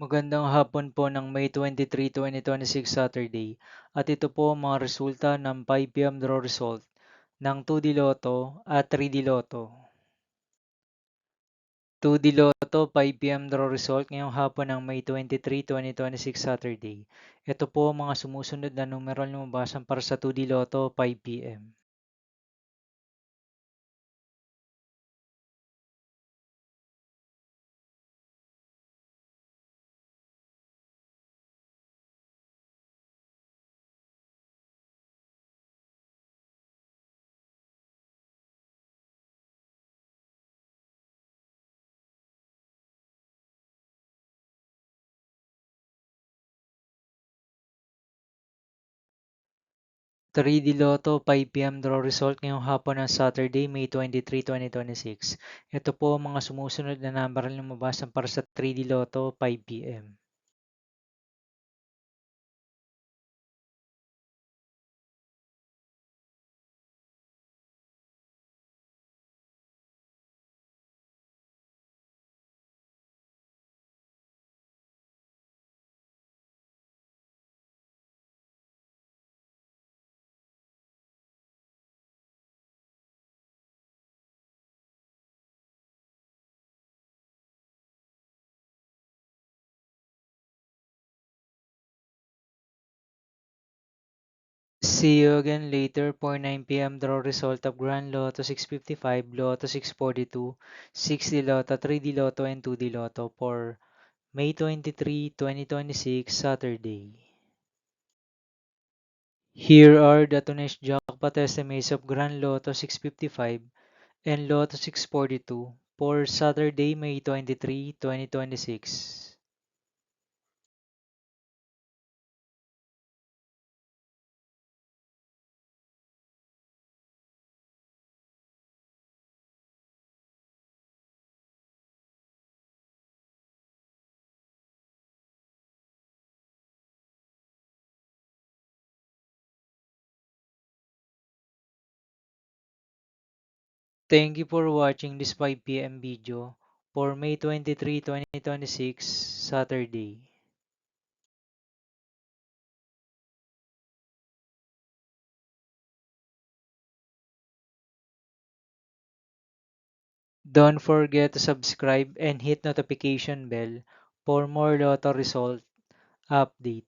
Magandang hapon po ng May 23, 2026 Saturday. At ito po ang mga resulta ng 5 PM draw result ng 2D Lotto at 3D Lotto. 2D Lotto 5 PM draw result ngayong hapon ng May 23, 2026 Saturday. Ito po ang mga sumusunod na numeral na lumabasan para sa 2D Lotto 5 PM. 3D Lotto 5 PM draw result ngayong hapon ng Saturday, May 23, 2026. Ito po ang mga sumusunod na number na lumabasan para sa 3D Lotto 5 PM. 'See you again later for 9 PM draw result of Grand Lotto 655, Lotto 642, 6D Lotto, 3D Lotto, and 2D Lotto for May 23, 2026, Saturday. Here are the today's jackpot estimates of Grand Lotto 655 and Lotto 642 for Saturday, May 23, 2026. Thank you for watching this 5 PM video for May 23, 2026, Saturday. Don't forget to subscribe and hit notification bell for more Lotto result update.